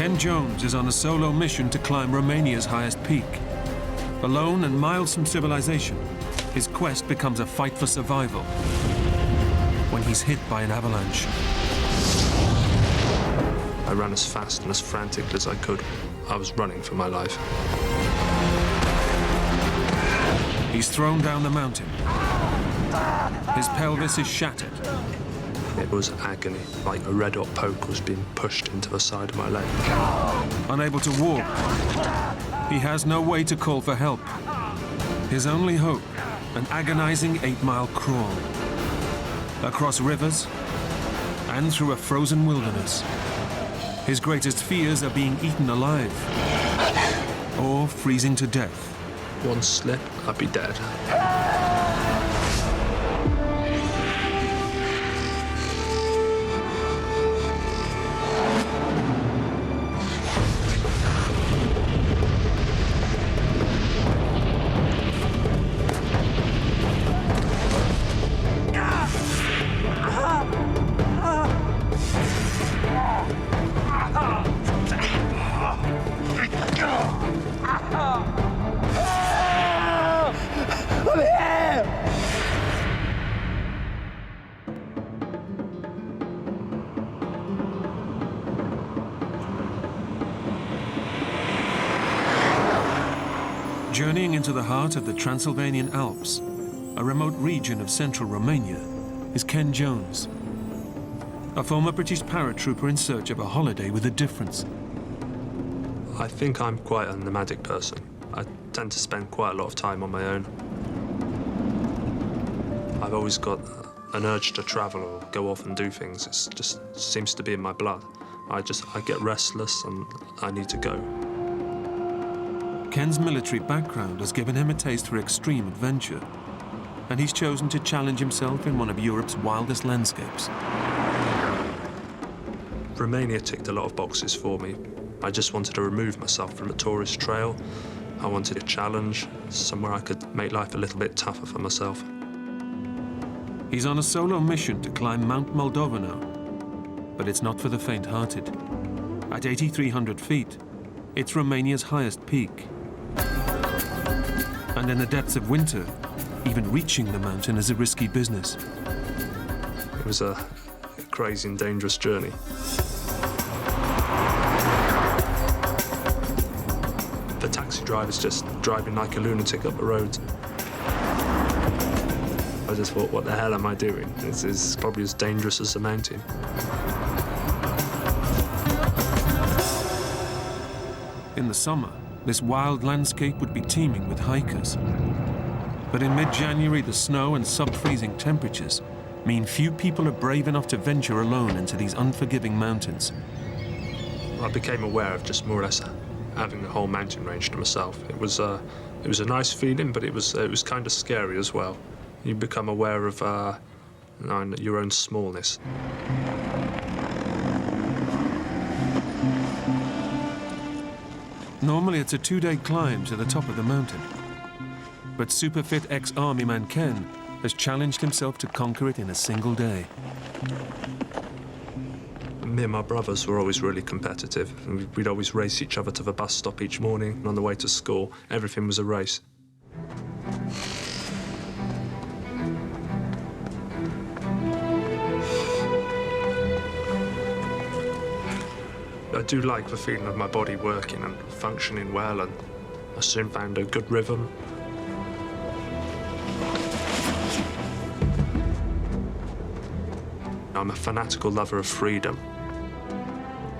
Ken Jones is on a solo mission to climb Romania's highest peak. Alone and miles from civilization, his quest becomes a fight for survival when he's hit by an avalanche. I ran as fast and as frantic as I could. I was running for my life. He's thrown down the mountain. His pelvis is shattered. It was agony, like a red-hot poke was being pushed into the side of my leg. Unable to walk, he has no way to call for help. His only hope, an agonizing 8-mile crawl. Across rivers and through a frozen wilderness. His greatest fears are being eaten alive or freezing to death. One slip, I'd be dead. Journeying into the heart of the Transylvanian Alps, a remote region of central Romania, is Ken Jones, a former British paratrooper in search of a holiday with a difference. I think I'm quite a nomadic person. I tend to spend quite a lot of time on my own. I've always got an urge to travel or go off and do things. It just seems to be in my blood. I get restless and I need to go. Ken's military background has given him a taste for extreme adventure, and he's chosen to challenge himself in one of Europe's wildest landscapes. Romania ticked a lot of boxes for me. I just wanted to remove myself from the tourist trail. I wanted a challenge, somewhere I could make life a little bit tougher for myself. He's on a solo mission to climb Mount Moldova now, but it's not for the faint-hearted. At 8,300 feet, it's Romania's highest peak. And in the depths of winter, even reaching the mountain is a risky business. It was a crazy and dangerous journey. The taxi driver's just driving like a lunatic up the road. I just thought, what the hell am I doing? This is probably as dangerous as the mountain. In the summer, this wild landscape would be teeming with hikers. But in mid-January, the snow and sub-freezing temperatures mean few people are brave enough to venture alone into these unforgiving mountains. I became aware of just more or less having the whole mountain range to myself. It was a nice feeling, but it was kind of scary as well. You become aware of your own smallness. Normally, it's a 2-day climb to the top of the mountain. But super-fit ex-army man Ken has challenged himself to conquer it in a single day. Me and my brothers were always really competitive. We'd always race each other to the bus stop each morning, and on the way to school, everything was a race. I do like the feeling of my body working and functioning well, and I soon found a good rhythm. I'm a fanatical lover of freedom.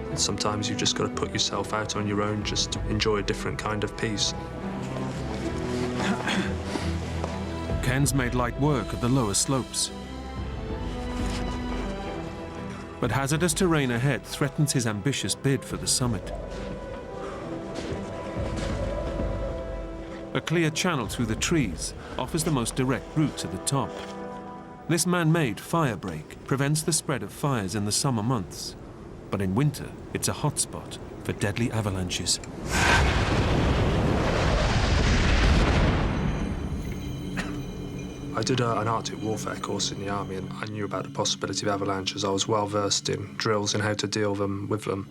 And sometimes you've just got to put yourself out on your own just to enjoy a different kind of peace. Ken's made light work of the lower slopes. But hazardous terrain ahead threatens his ambitious bid for the summit. A clear channel through the trees offers the most direct route to the top. This man-made fire break prevents the spread of fires in the summer months, but in winter, it's a hotspot for deadly avalanches. I did an Arctic warfare course in the army, and I knew about the possibility of avalanches. I was well versed in drills and how to deal with them.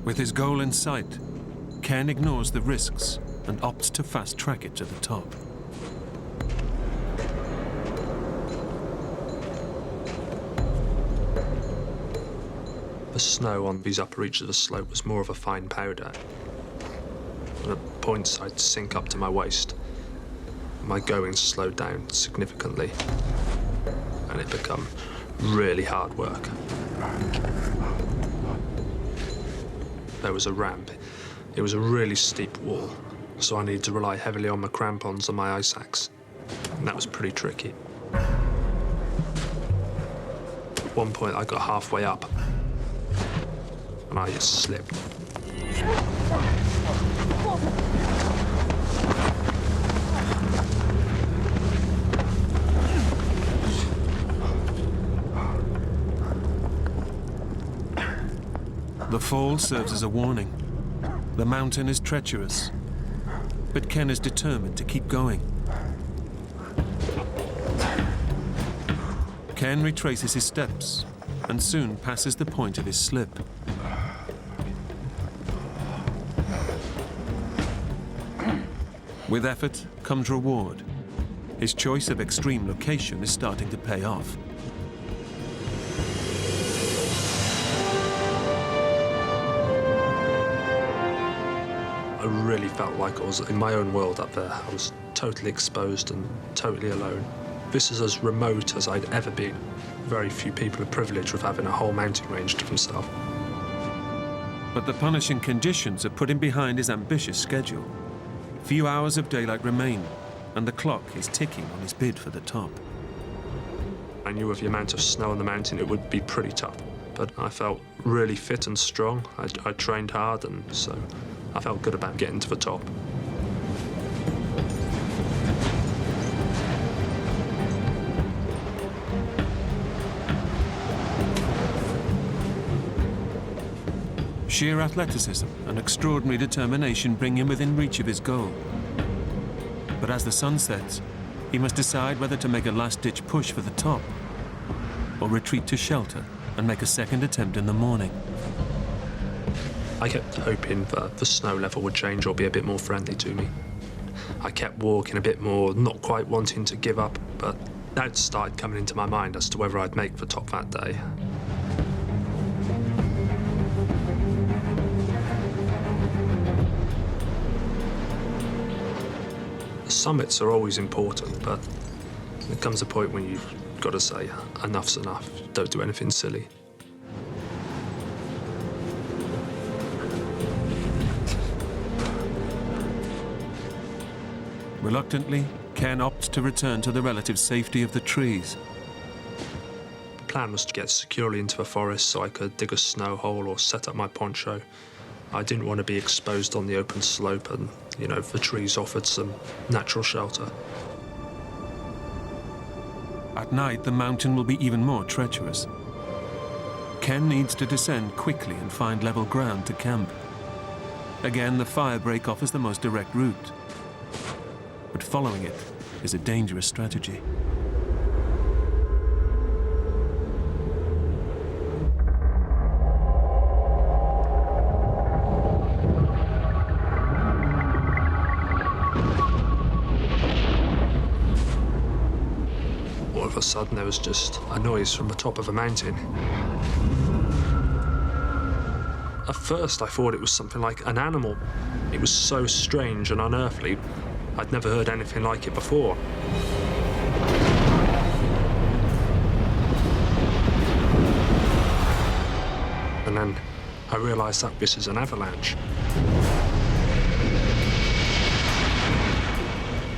With his goal in sight, Ken ignores the risks and opts to fast-track it to the top. The snow on these upper reaches of the slope was more of a fine powder. And at points I'd sink up to my waist. My going slowed down significantly, and it became really hard work. There was a ramp. It was a really steep wall, so I needed to rely heavily on my crampons and my ice axe, and that was pretty tricky. At one point I got halfway up, and I just slipped. The fall serves as a warning. The mountain is treacherous, but Ken is determined to keep going. Ken retraces his steps and soon passes the point of his slip. With effort comes reward. His choice of extreme location is starting to pay off. I really felt like I was in my own world up there. I was totally exposed and totally alone. This is as remote as I'd ever been. Very few people are privileged with having a whole mountain range to themselves. But the punishing conditions have put him behind his ambitious schedule. Few hours of daylight remain, and the clock is ticking on his bid for the top. I knew with the amount of snow on the mountain it would be pretty tough, but I felt really fit and strong. I trained hard, and so I felt good about getting to the top. Sheer athleticism and extraordinary determination bring him within reach of his goal. But as the sun sets, he must decide whether to make a last-ditch push for the top or retreat to shelter and make a second attempt in the morning. I kept hoping that the snow level would change or be a bit more friendly to me. I kept walking a bit more, not quite wanting to give up, but doubts started coming into my mind as to whether I'd make the top that day. Summits are always important, but there comes a point when you've got to say, enough's enough, don't do anything silly. Reluctantly, Ken opts to return to the relative safety of the trees. The plan was to get securely into the forest so I could dig a snow hole or set up my poncho. I didn't want to be exposed on the open slope, and, the trees offered some natural shelter. At night, the mountain will be even more treacherous. Ken needs to descend quickly and find level ground to camp. Again, the firebreak offers the most direct route. But following it is a dangerous strategy. All of a sudden, there was just a noise from the top of a mountain. At first, I thought it was something like an animal. It was so strange and unearthly. I'd never heard anything like it before. And then I realized that this is an avalanche.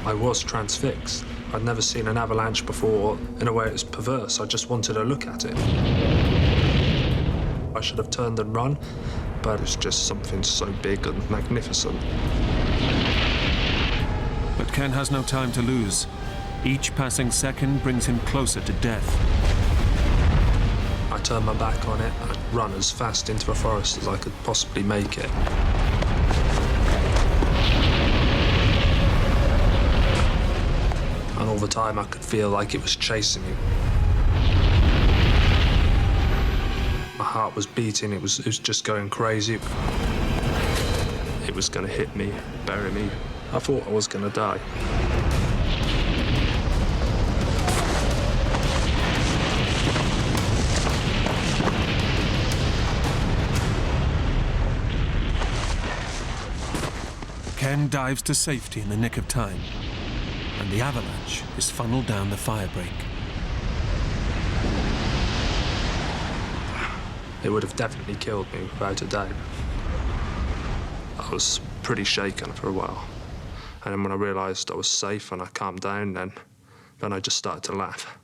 I was transfixed. I'd never seen an avalanche before. In a way, it was perverse. I just wanted to look at it. I should have turned and run, but it's just something so big and magnificent. But Ken has no time to lose. Each passing second brings him closer to death. I turned my back on it and run as fast into the forest as I could possibly make it. And all the time I could feel like it was chasing me. My heart was beating, it was just going crazy. It was going to hit me, bury me. I thought I was going to die. Ken dives to safety in the nick of time, and the avalanche is funneled down the fire break. It would have definitely killed me without a doubt. I was pretty shaken for a while. And then when I realised I was safe and I calmed down, then I just started to laugh.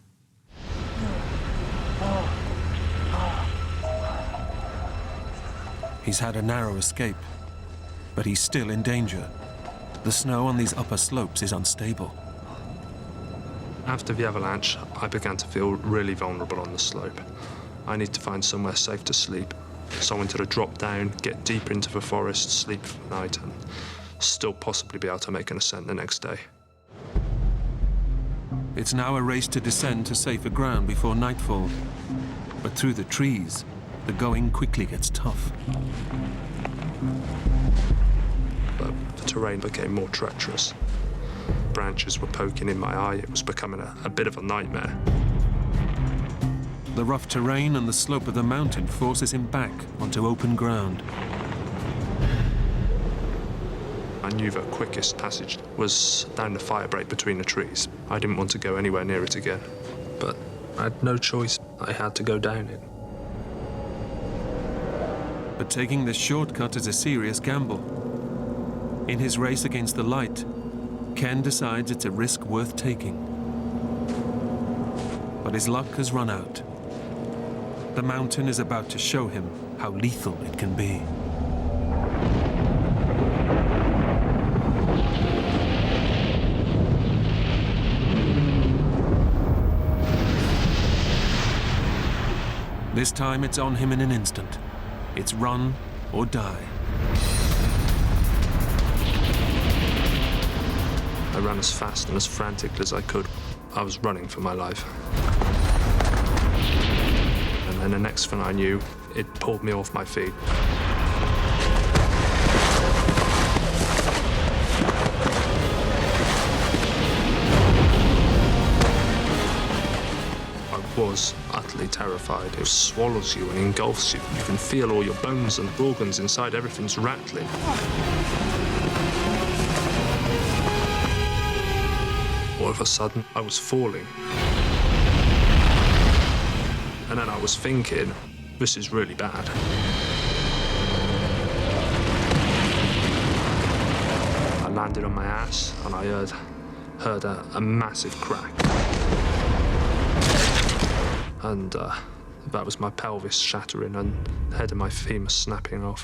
He's had a narrow escape, but he's still in danger. The snow on these upper slopes is unstable. After the avalanche, I began to feel really vulnerable on the slope. I need to find somewhere safe to sleep. So I wanted to drop down, get deeper into the forest, sleep for the night, and still possibly be able to make an ascent the next day. It's now a race to descend to safer ground before nightfall. But through the trees, the going quickly gets tough. But the terrain became more treacherous. Branches were poking in my eye. It was becoming a bit of a nightmare. The rough terrain and the slope of the mountain forces him back onto open ground. I knew the quickest passage was down the fire break between the trees. I didn't want to go anywhere near it again. But I had no choice. I had to go down it. But taking this shortcut is a serious gamble. In his race against the light, Ken decides it's a risk worth taking. But his luck has run out. The mountain is about to show him how lethal it can be. This time it's on him in an instant. It's run or die. I ran as fast and as frantically as I could. I was running for my life. And then the next thing I knew, it pulled me off my feet. I was utterly terrified. It swallows you and engulfs you. You can feel all your bones and organs inside, everything's rattling. All of a sudden, I was falling. And then I was thinking, this is really bad. I landed on my ass and I heard a massive crack. And that was my pelvis shattering and the head of my femur snapping off.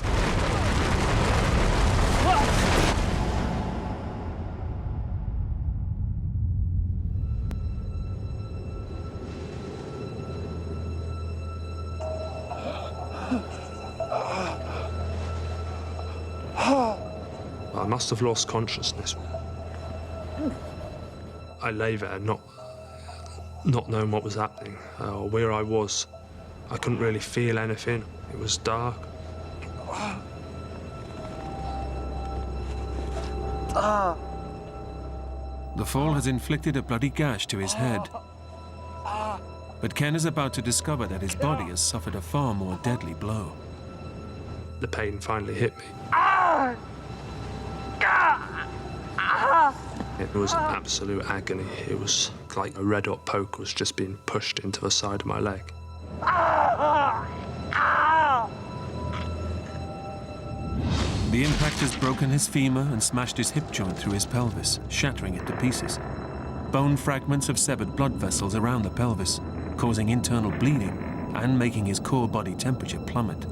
I must have lost consciousness. I lay there, not knowing what was happening or where I was. I couldn't really feel anything. It was dark. The fall has inflicted a bloody gash to his head. But Ken is about to discover that his body has suffered a far more deadly blow. The pain finally hit me. It was absolute agony. It was like a red-hot poke was just being pushed into the side of my leg. The impact has broken his femur and smashed his hip joint through his pelvis, shattering it to pieces. Bone fragments have severed blood vessels around the pelvis, causing internal bleeding and making his core body temperature plummet.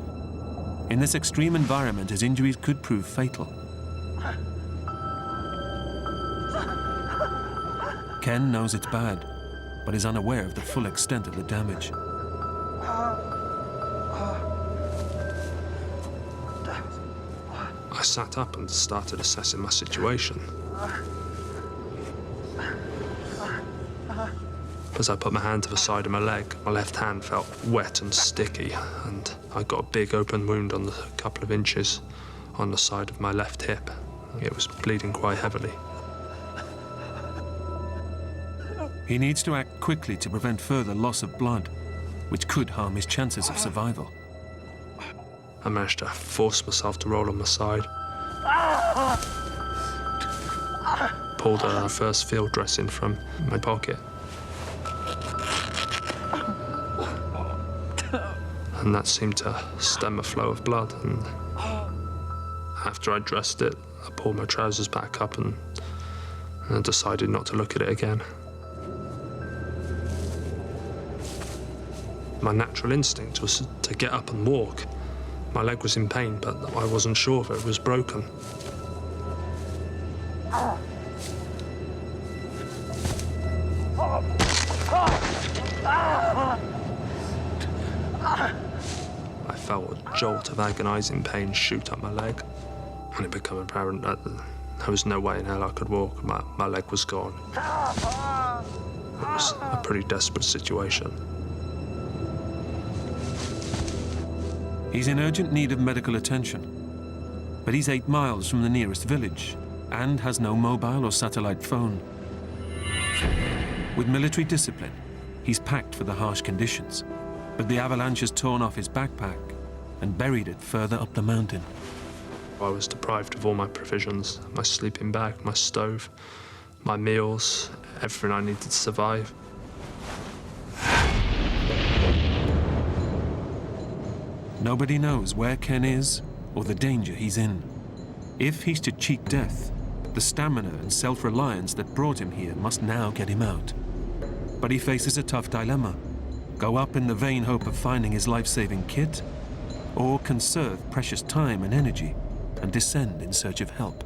In this extreme environment, his injuries could prove fatal. Ken knows it's bad, but is unaware of the full extent of the damage. I sat up and started assessing my situation. As I put my hand to the side of my leg, my left hand felt wet and sticky, and I got a big open wound on a couple of inches on the side of my left hip. It was bleeding quite heavily. He needs to act quickly to prevent further loss of blood, which could harm his chances of survival. I managed to force myself to roll on my side. Pulled a first field dressing from my pocket. And that seemed to stem a flow of blood. And after I dressed it, I pulled my trousers back up and I decided not to look at it again. My natural instinct was to get up and walk. My leg was in pain, but I wasn't sure if it was broken. I felt a jolt of agonizing pain shoot up my leg, and it became apparent that there was no way in hell I could walk. My leg was gone. It was a pretty desperate situation. He's in urgent need of medical attention, but he's 8 miles from the nearest village and has no mobile or satellite phone. With military discipline, he's packed for the harsh conditions, but the avalanche has torn off his backpack and buried it further up the mountain. I was deprived of all my provisions, my sleeping bag, my stove, my meals, everything I needed to survive. Nobody knows where Ken is or the danger he's in. If he's to cheat death, the stamina and self-reliance that brought him here must now get him out. But he faces a tough dilemma. Go up in the vain hope of finding his life-saving kit, or conserve precious time and energy and descend in search of help.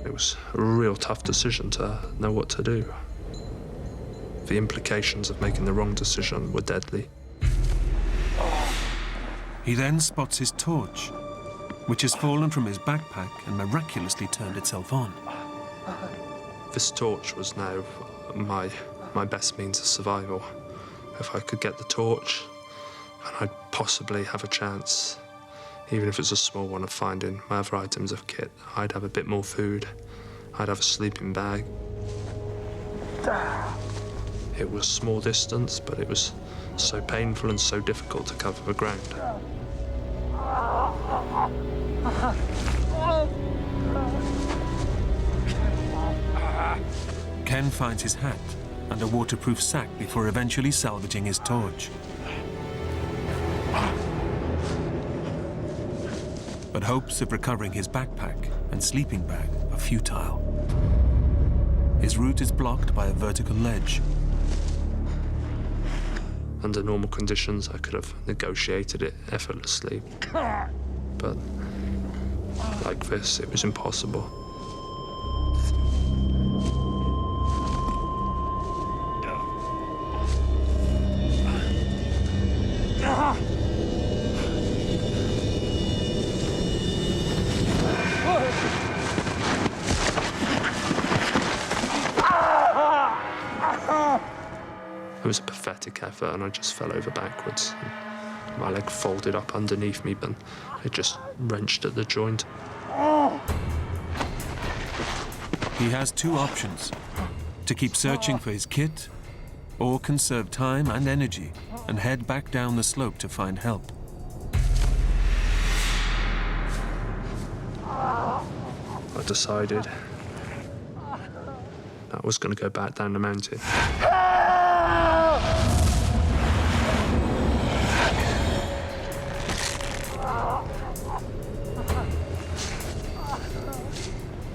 It was a real tough decision to know what to do. The implications of making the wrong decision were deadly. He then spots his torch, which has fallen from his backpack and miraculously turned itself on. This torch was now my best means of survival. If I could get the torch, and I'd possibly have a chance, even if it's a small one, of finding my other items of kit. I'd have a bit more food. I'd have a sleeping bag. It was small distance, but it was so painful and so difficult to cover the ground. Ken finds his hat and a waterproof sack before eventually salvaging his torch. But hopes of recovering his backpack and sleeping bag are futile. His route is blocked by a vertical ledge. Under normal conditions, I could have negotiated it effortlessly. But like this, it was impossible. It was a pathetic effort, and I just fell over backwards. My leg folded up underneath me, but it just wrenched at the joint. He has 2 options: to keep searching for his kit, or conserve time and energy and head back down the slope to find help. I decided I was going to go back down the mountain.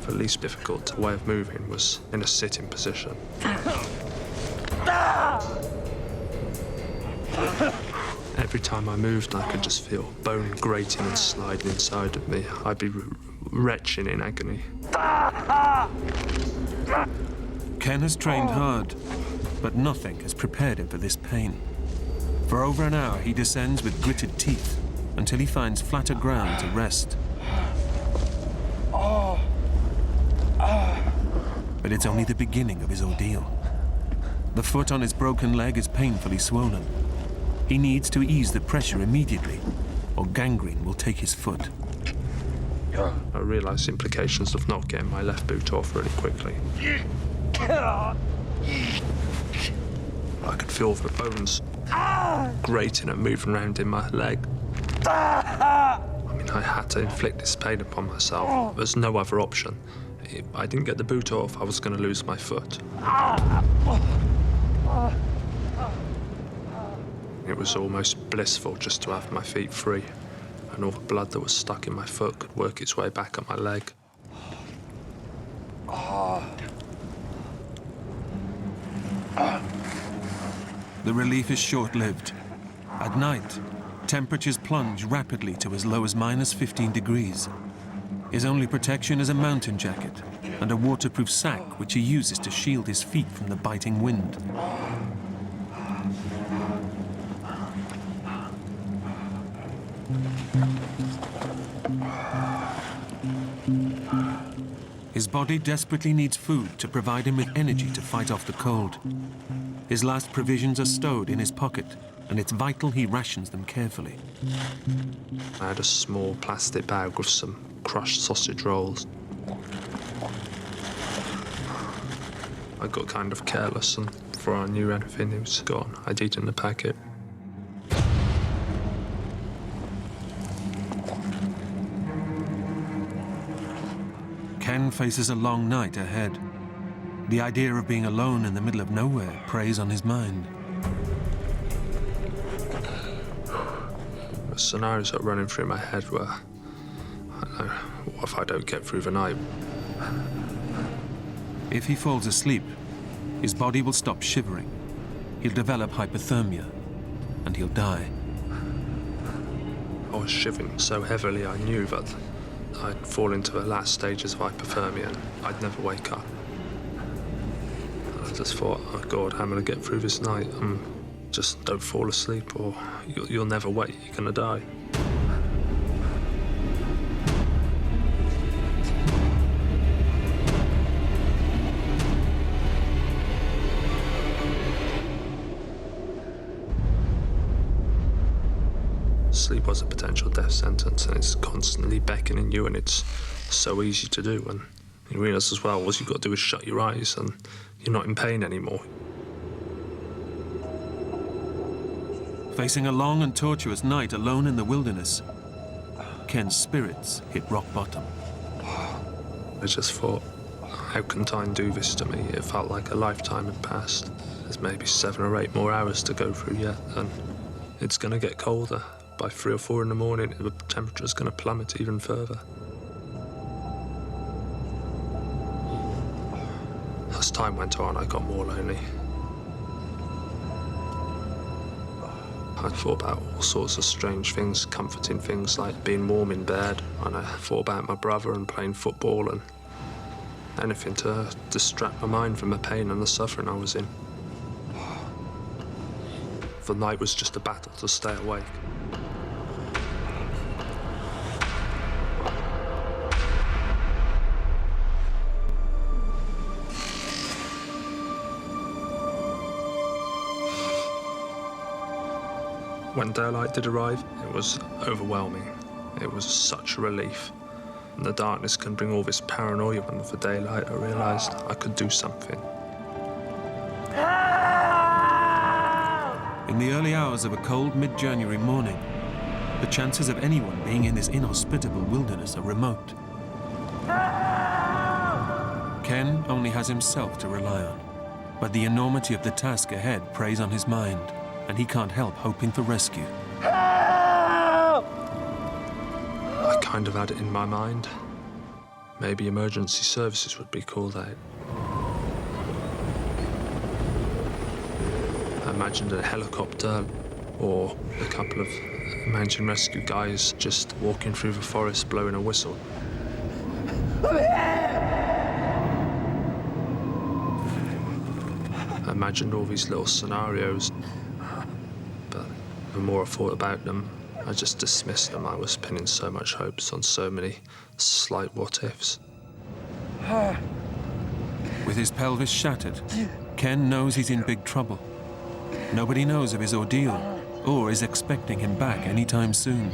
The least difficult way of moving was in a sitting position. Every time I moved, I could just feel bone grating and sliding inside of me. I'd be retching in agony. Ken has trained hard, but nothing has prepared him for this pain. For over an hour, he descends with gritted teeth until he finds flatter ground to rest. But it's only the beginning of his ordeal. The foot on his broken leg is painfully swollen. He needs to ease the pressure immediately, or gangrene will take his foot. I realised the implications of not getting my left boot off really quickly. I could feel the bones grating and moving around in my leg. I mean, I had to inflict this pain upon myself. There's no other option. If I didn't get the boot off, I was going to lose my foot. It was almost blissful just to have my feet free, and all the blood that was stuck in my foot could work its way back up my leg. The relief is short-lived. At night, temperatures plunge rapidly to as low as -15 degrees. His only protection is a mountain jacket and a waterproof sack which he uses to shield his feet from the biting wind. His body desperately needs food to provide him with energy to fight off the cold. His last provisions are stowed in his pocket, and it's vital he rations them carefully. I had a small plastic bag with some crushed sausage rolls. I got kind of careless, and before I knew anything, it was gone. I'd eaten the packet. Ken faces a long night ahead. The idea of being alone in the middle of nowhere preys on his mind. The scenarios that are running through my head were, I don't know, what if I don't get through the night? If he falls asleep, his body will stop shivering. He'll develop hypothermia, and he'll die. I was shivering so heavily I knew that I'd fall into the last stages of hypothermia and I'd never wake up. I just thought, oh God, how am I going to get through this night? Just don't fall asleep or you'll never wake, you're going to die. Sleep was a potential death sentence, and it's constantly beckoning you, and it's so easy to do. And you realise as well, all you've got to do is shut your eyes, and you're not in pain anymore. Facing a long and tortuous night alone in the wilderness, Ken's spirits hit rock bottom. I just thought, how can time do this to me? It felt like a lifetime had passed. There's maybe 7 or 8 more hours to go through yet, and it's going to get colder. By 3 or 4 in the morning, the temperature's going to plummet even further. As time went on, I got more lonely. I thought about all sorts of strange things, comforting things like being warm in bed, and I thought about my brother and playing football and anything to distract my mind from the pain and the suffering I was in. The night was just a battle to stay awake. When daylight did arrive, it was overwhelming. It was such a relief. And the darkness can bring all this paranoia, and with the daylight I realised I could do something. In the early hours of a cold mid-January morning, the chances of anyone being in this inhospitable wilderness are remote. Ken only has himself to rely on, but the enormity of the task ahead preys on his mind, and he can't help hoping for rescue. I kind of had it in my mind. Maybe emergency services would be called out. I imagined a helicopter or a couple of mountain rescue guys just walking through the forest blowing a whistle. I imagined all these little scenarios, but the more I thought about them, I just dismissed them. I was pinning so much hopes on so many slight what-ifs. With his pelvis shattered Ken knows he's in big trouble. Nobody knows of his ordeal or is expecting him back anytime soon.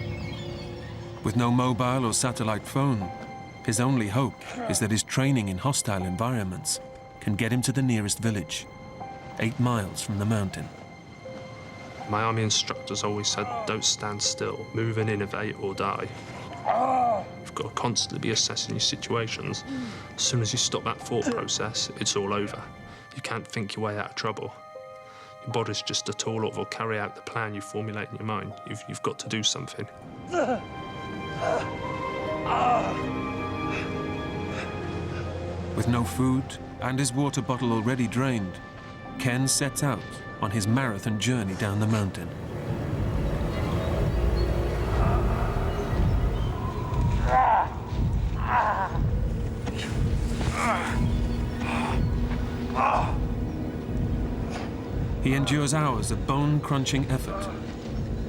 With no mobile or satellite phone, his only hope is that his training in hostile environments can get him to the nearest village, 8 miles from the mountain. My army instructors always said, don't stand still, move and innovate or die. You've got to constantly be assessing your situations. As soon as you stop that thought process, it's all over. You can't think your way out of trouble. Your body's just a tool that will carry out the plan you formulate in your mind. You've got to do something. With no food and his water bottle already drained, Ken sets out on his marathon journey down the mountain. He endures hours of bone-crunching effort,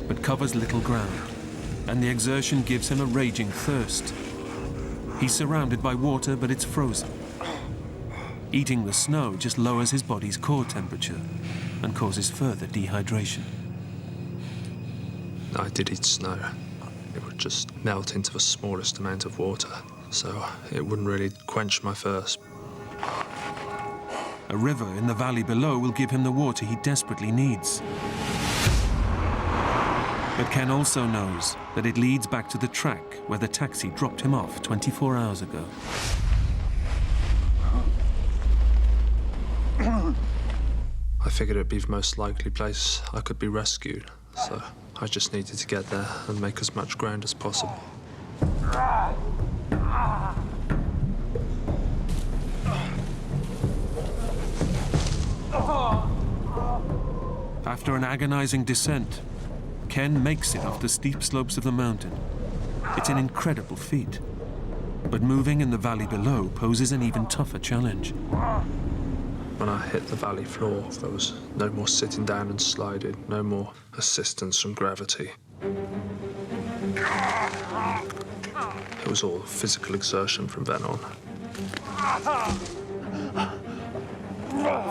but covers little ground, and the exertion gives him a raging thirst. He's surrounded by water, but it's frozen. Eating the snow just lowers his body's core temperature and causes further dehydration. I did eat snow. It would just melt into the smallest amount of water, so it wouldn't really quench my thirst. A river in the valley below will give him the water he desperately needs. But Ken also knows that it leads back to the track where the taxi dropped him off 24 hours ago. I figured it'd be the most likely place I could be rescued, so I just needed to get there and make as much ground as possible. After an agonizing descent, Ken makes it off the steep slopes of the mountain. It's an incredible feat, but moving in the valley below poses an even tougher challenge. When I hit the valley floor, there was no more sitting down and sliding, no more assistance from gravity. It was all physical exertion from then on.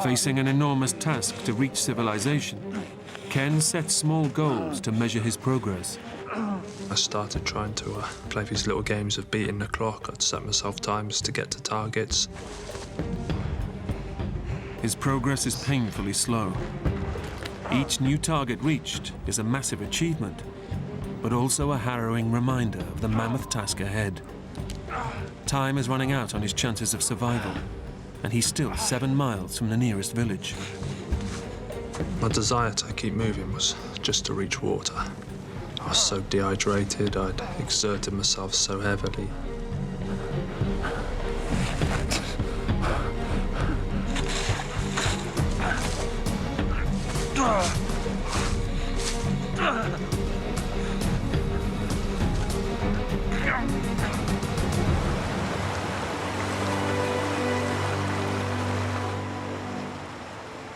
Facing an enormous task to reach civilization, Ken sets small goals to measure his progress. I started trying to play these little games of beating the clock. I'd set myself times to get to targets. His progress is painfully slow. Each new target reached is a massive achievement, but also a harrowing reminder of the mammoth task ahead. Time is running out on his chances of survival, and he's still 7 miles from the nearest village. My desire to keep moving was just to reach water. I was so dehydrated, I'd exerted myself so heavily.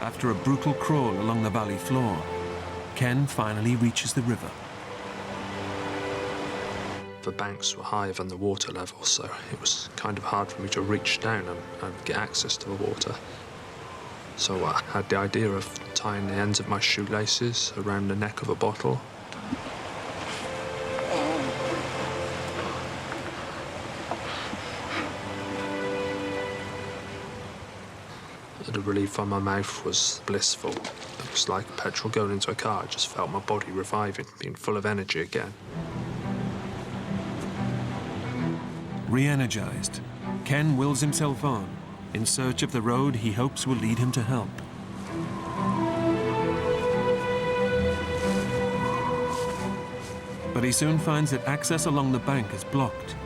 After a brutal crawl along the valley floor, Ken finally reaches the river. The banks were higher than the water level, so it was kind of hard for me to reach down and get access to the water. So I had the idea of tying the ends of my shoelaces around the neck of a bottle. The relief on my mouth was blissful. It was like petrol going into a car. I just felt my body reviving, being full of energy again. Re-energized, Ken wills himself on, in search of the road he hopes will lead him to help. But he soon finds that access along the bank is blocked.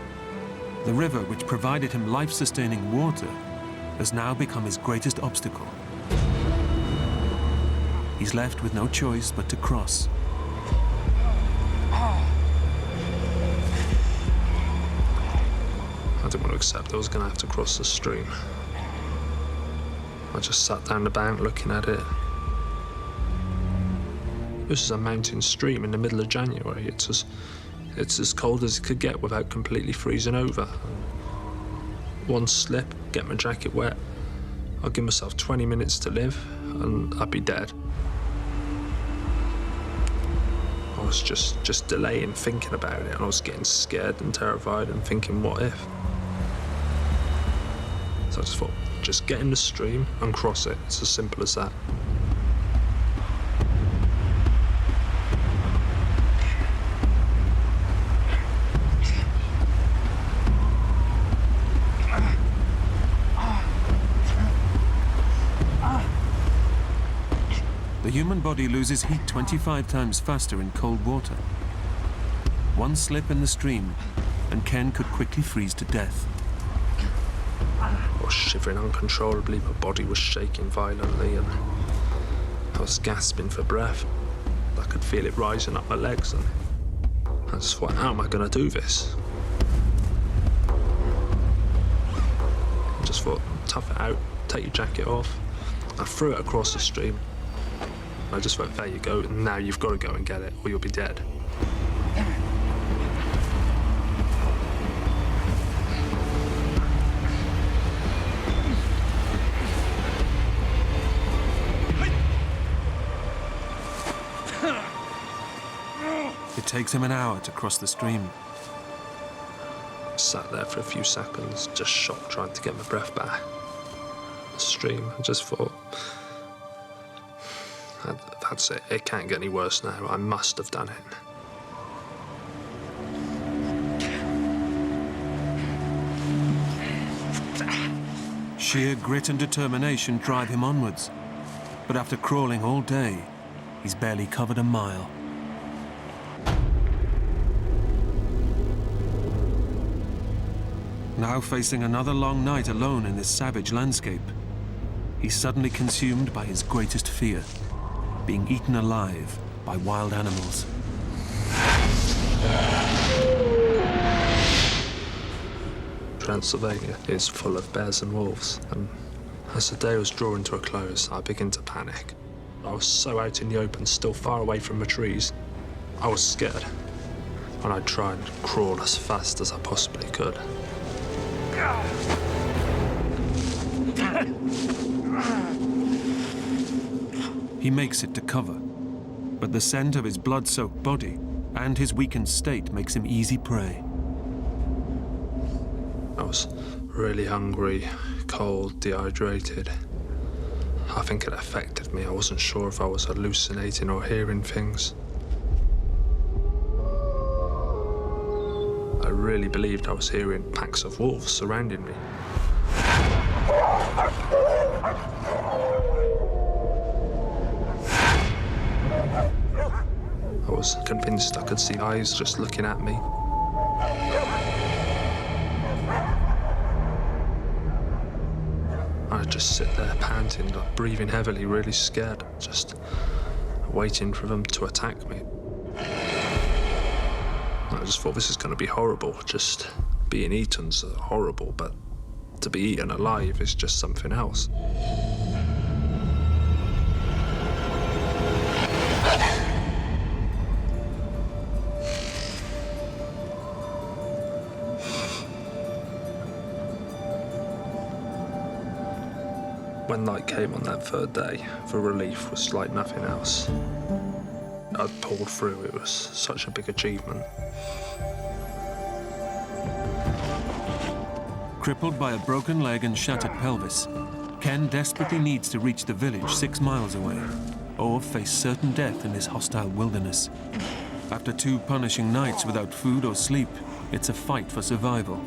The river, which provided him life-sustaining water, has now become his greatest obstacle. He's left with no choice but to cross. I didn't want to accept I was going to have to cross the stream. I just sat down the bank looking at it. This is a mountain stream in the middle of January. It's as cold as it could get without completely freezing over. One slip, get my jacket wet. I'd give myself 20 minutes to live and I'd be dead. I was just delaying thinking about it, and I was getting scared and terrified and thinking, what if? So I just thought, just get in the stream and cross it. It's as simple as that. The human body loses heat 25 times faster in cold water. One slip in the stream, and Ken could quickly freeze to death. I was shivering uncontrollably, my body was shaking violently, and I was gasping for breath. I could feel it rising up my legs, and I just thought, how am I going to do this? I just thought, tough it out, take your jacket off. I threw it across the stream. I just went, there you go, and now you've got to go and get it, or you'll be dead. It takes him an hour to cross the stream. I sat there for a few seconds, just shocked, trying to get my breath back. The stream, I just thought, that's it. It can't get any worse now. I must have done it. Sheer grit and determination drive him onwards. But after crawling all day, he's barely covered a mile. Now facing another long night alone in this savage landscape, he's suddenly consumed by his greatest fear: being eaten alive by wild animals. Transylvania is full of bears and wolves, and as the day was drawing to a close, I began to panic. I was so out in the open, still far away from the trees. I was scared, and I'd try and crawl as fast as I possibly could. He makes it to cover, but the scent of his blood-soaked body and his weakened state makes him easy prey. I was really hungry, cold, dehydrated. I think it affected me. I wasn't sure if I was hallucinating or hearing things. I really believed I was hearing packs of wolves surrounding me. I was convinced I could see eyes just looking at me. I'd just sit there panting, breathing heavily, really scared, just waiting for them to attack me. I just thought, this is going to be horrible. Just being eaten's horrible, but to be eaten alive is just something else. When night came on that third day, the relief was like nothing else. I'd pulled through. It was such a big achievement. Crippled by a broken leg and shattered pelvis, Ken desperately needs to reach the village 6 miles away, or face certain death in this hostile wilderness. After 2 punishing nights without food or sleep, it's a fight for survival,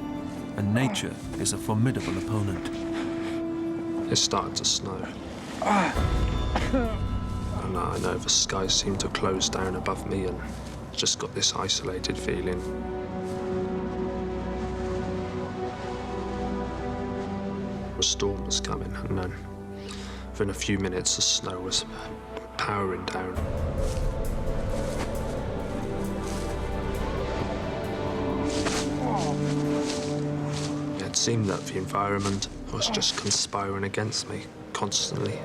and nature is a formidable opponent. It started to snow. And I know the sky seemed to close down above me, and just got this isolated feeling. A storm was coming, and then within a few minutes the snow was powering down. It seemed that the environment was just conspiring against me constantly.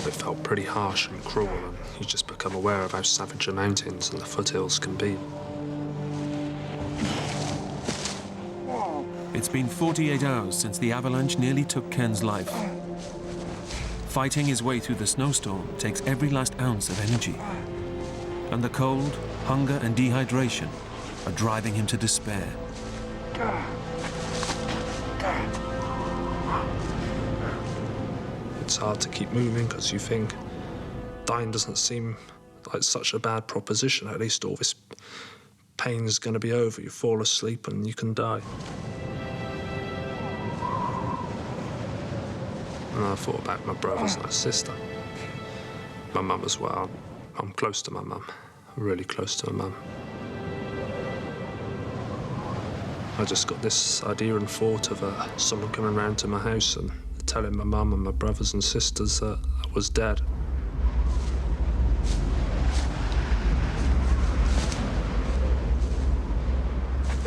It felt pretty harsh and cruel, and you just become aware of how savage the mountains and the foothills can be. It's been 48 hours since the avalanche nearly took Ken's life. Fighting his way through the snowstorm takes every last ounce of energy. And the cold, hunger, and dehydration are driving him to despair. It's hard to keep moving because you think dying doesn't seem like such a bad proposition. At least all this pain's going to be over. You fall asleep and you can die. And I thought about my brothers and my sister. My mum as well. I'm close to my mum. Really close to my mum. I just got this idea and thought of someone coming round to my house and telling my mum and my brothers and sisters that I was dead.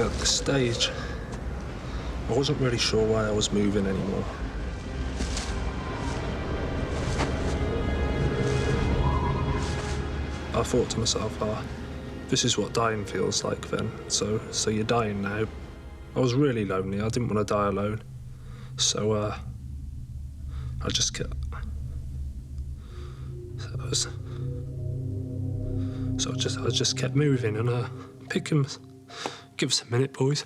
At this stage, I wasn't really sure why I was moving anymore. I thought to myself, this is what dying feels like then. So you're dying now. I was really lonely. I didn't want to die alone. So I just kept. I just kept moving and picking. Give us a minute, boys.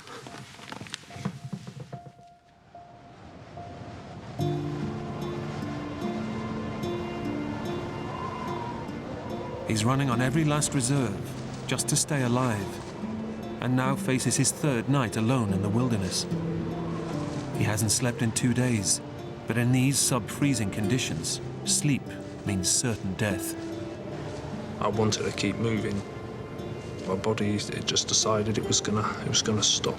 He's running on every last reserve just to stay alive, and now faces his third night alone in the wilderness. He hasn't slept in 2 days, but in these sub-freezing conditions, sleep means certain death. I wanted to keep moving. My body, it just decided it was gonna stop.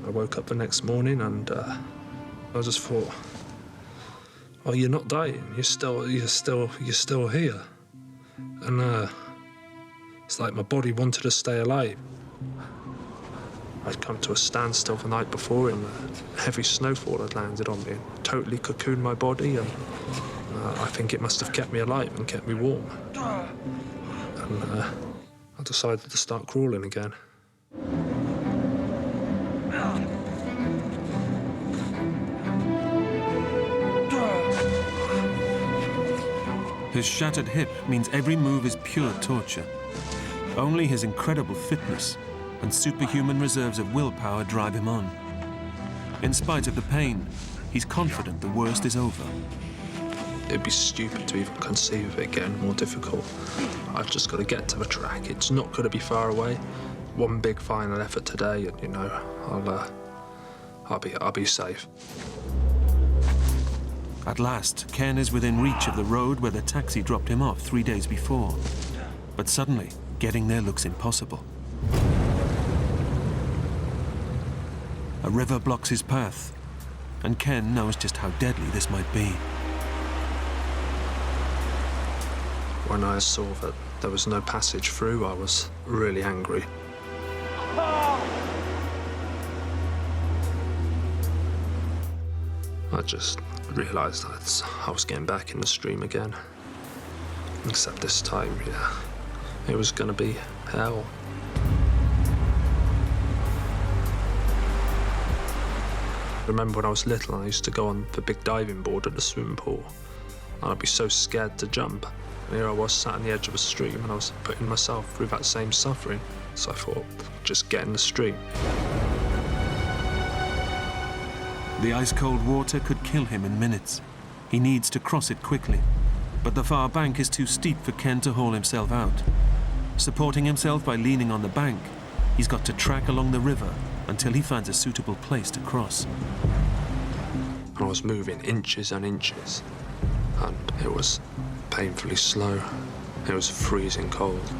I woke up the next morning and I just thought, oh, you're not dying. You're still here. And it's like my body wanted to stay alive. I'd come to a standstill the night before and heavy snowfall had landed on me and totally cocooned my body, and I think it must have kept me alive and kept me warm. And I decided to start crawling again. His shattered hip means every move is pure torture. Only his incredible fitness and superhuman reserves of willpower drive him on. In spite of the pain, he's confident the worst is over. It'd be stupid to even conceive of it getting more difficult. I've just got to get to the track. It's not going to be far away. One big final effort today, and you know, I'll be safe. At last, Ken is within reach of the road where the taxi dropped him off 3 days before. But suddenly, getting there looks impossible. A river blocks his path, and Ken knows just how deadly this might be. When I saw that there was no passage through, I was really angry. I just realised I was getting back in the stream again. Except this time, yeah, it was going to be hell. I remember when I was little, I used to go on the big diving board at the swimming pool, and I'd be so scared to jump. And here I was sat on the edge of a stream, and I was putting myself through that same suffering. So I thought, just get in the stream. The ice-cold water could kill him in minutes. He needs to cross it quickly, but the far bank is too steep for Ken to haul himself out. Supporting himself by leaning on the bank, he's got to track along the river until he finds a suitable place to cross. I was moving inches and inches, and it was painfully slow. It was freezing cold.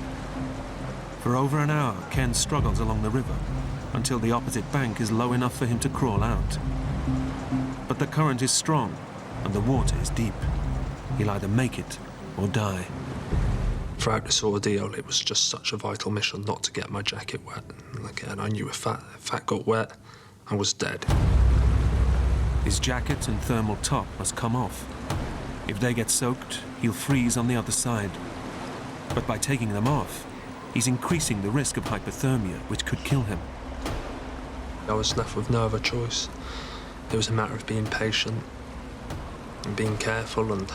For over an hour, Ken struggles along the river until the opposite bank is low enough for him to crawl out. But the current is strong and the water is deep. He'll either make it or die. Throughout this ordeal, it was just such a vital mission not to get my jacket wet. And again, I knew if that got wet, I was dead. His jacket and thermal top must come off. If they get soaked, he'll freeze on the other side. But by taking them off, he's increasing the risk of hypothermia, which could kill him. I was left with no other choice. It was a matter of being patient and being careful, and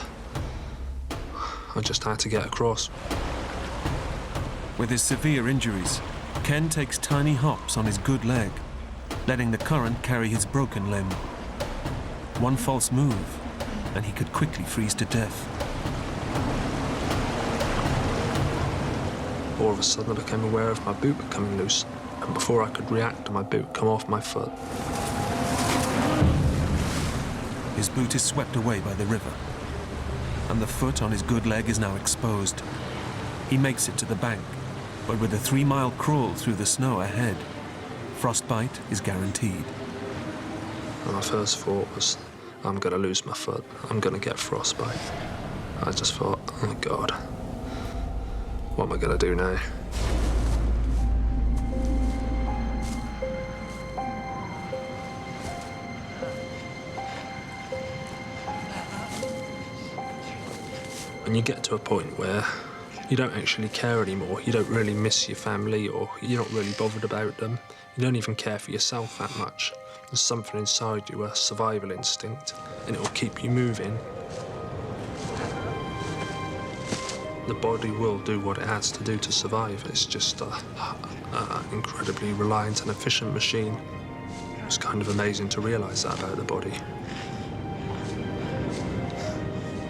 I just had to get across. With his severe injuries, Ken takes tiny hops on his good leg, letting the current carry his broken limb. One false move, and he could quickly freeze to death. All of a sudden, I became aware of my boot becoming loose, and before I could react, my boot come off my foot. His boot is swept away by the river, and the foot on his good leg is now exposed. He makes it to the bank, but with a 3-mile crawl through the snow ahead, frostbite is guaranteed. And my first thought was, I'm going to lose my foot. I'm going to get frostbite. I just thought, oh God, what am I going to do now? When you get to a point where you don't actually care anymore, you don't really miss your family, or you're not really bothered about them, you don't even care for yourself that much. There's something inside you, a survival instinct, and it will keep you moving. The body will do what it has to do to survive. It's just an incredibly reliant and efficient machine. It's kind of amazing to realise that about the body.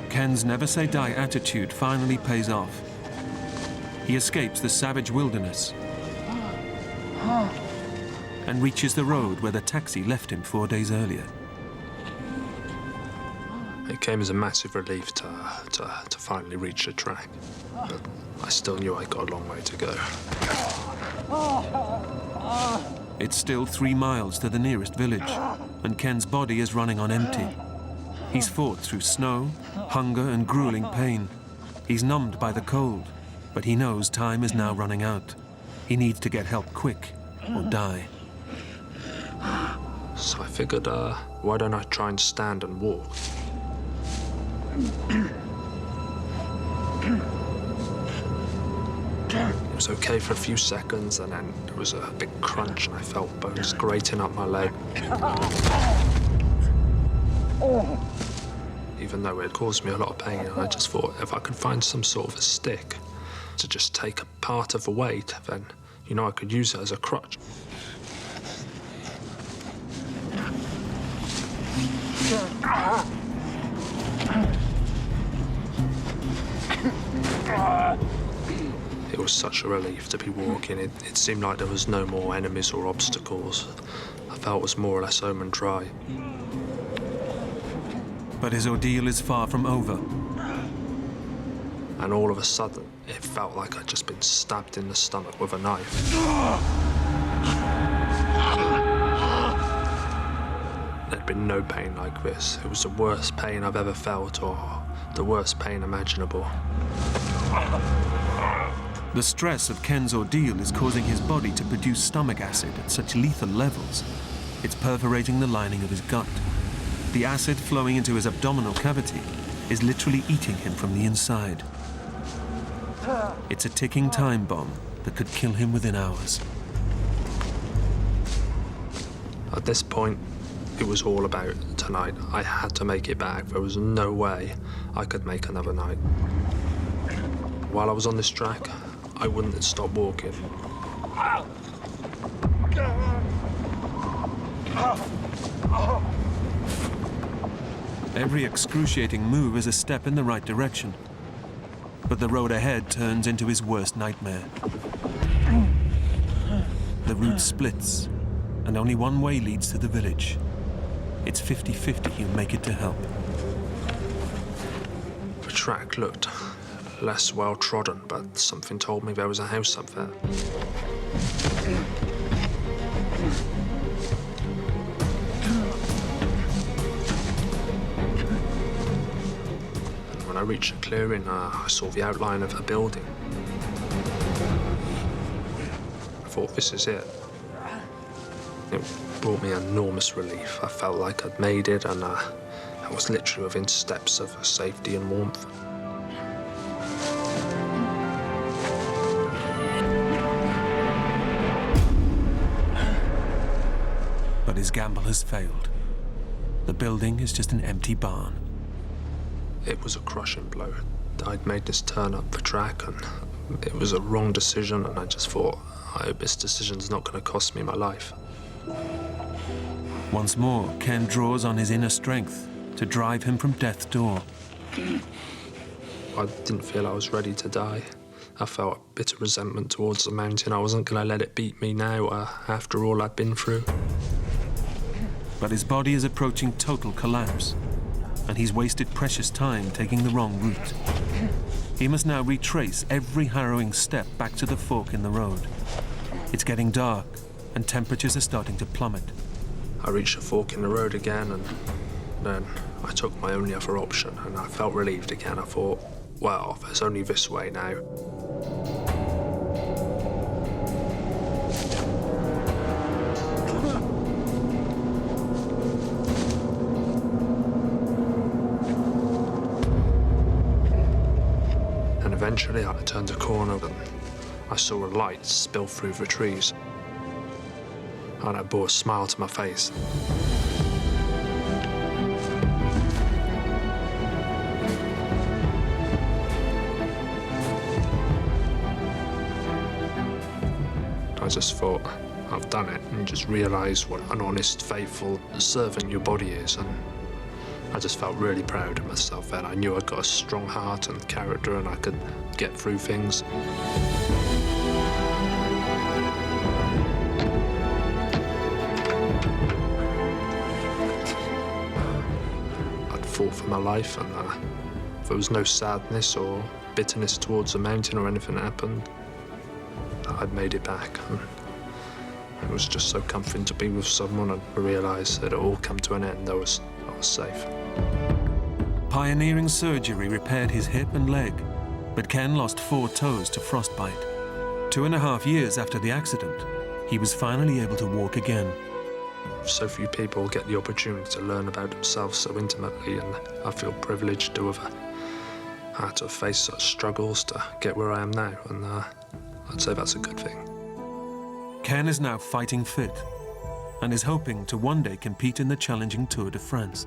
Ken's never-say-die attitude finally pays off. He escapes the savage wilderness and reaches the road where the taxi left him 4 days earlier. It came as a massive relief to finally reach the track, but I still knew I got a long way to go. It's still 3 miles to the nearest village, and Ken's body is running on empty. He's fought through snow, hunger, and grueling pain. He's numbed by the cold, but he knows time is now running out. He needs to get help quick, or die. So I figured, why don't I try and stand and walk? It was okay for a few seconds, and then there was a big crunch, and I felt bones grating up my leg. Even though it caused me a lot of pain, and I just thought if I could find some sort of a stick to just take a part of the weight, then, you know, I could use it as a crutch. It was such a relief to be walking. It seemed like there was no more enemies or obstacles. I felt it was more or less home and dry. But his ordeal is far from over. And all of a sudden, it felt like I'd just been stabbed in the stomach with a knife. There'd been no pain like this. It was the worst pain I've ever felt, or the worst pain imaginable. The stress of Ken's ordeal is causing his body to produce stomach acid at such lethal levels. It's perforating the lining of his gut. The acid flowing into his abdominal cavity is literally eating him from the inside. It's a ticking time bomb that could kill him within hours. At this point, it was all about tonight. I had to make it back. There was no way I could make another night. While I was on this track, I wouldn't stop walking. Every excruciating move is a step in the right direction. But the road ahead turns into his worst nightmare. The route splits, and only one way leads to the village. It's 50-50 he'll make it to help. The track looked less well trodden, but something told me there was a house up there. And when I reached a clearing, I saw the outline of a building. I thought, this is it. It brought me enormous relief. I felt like I'd made it, and I was literally within steps of safety and warmth. But his gamble has failed. The building is just an empty barn. It was a crushing blow. I'd made this turn up the track, and it was a wrong decision, and I just thought, I hope this decision's not going to cost me my life. Once more, Ken draws on his inner strength to drive him from death's door. I didn't feel I was ready to die. I felt a bit of resentment towards the mountain. I wasn't going to let it beat me now, after all I'd been through. But his body is approaching total collapse, and he's wasted precious time taking the wrong route. He must now retrace every harrowing step back to the fork in the road. It's getting dark, and temperatures are starting to plummet. I reached a fork in the road again, and then I took my only other option, and I felt relieved again. I thought, well, there's only this way now. And eventually I turned a corner, and I saw a light spill through the trees. And it brought a smile to my face. I just thought, I've done it, and just realised what an honest, faithful servant your body is, and I just felt really proud of myself then. I knew I'd got a strong heart and character, and I could get through things. Fought for my life, and there was no sadness or bitterness towards the mountain or anything that happened. I'd made it back, and it was just so comforting to be with someone and realise that it all come to an end. I was safe. Pioneering surgery repaired his hip and leg, but Ken lost 4 toes to frostbite. 2.5 years after the accident, he was finally able to walk again. So few people get the opportunity to learn about themselves so intimately, and I feel privileged to have had to face such struggles to get where I am now, and I'd say that's a good thing. Ken is now fighting fit and is hoping to one day compete in the challenging Tour de France.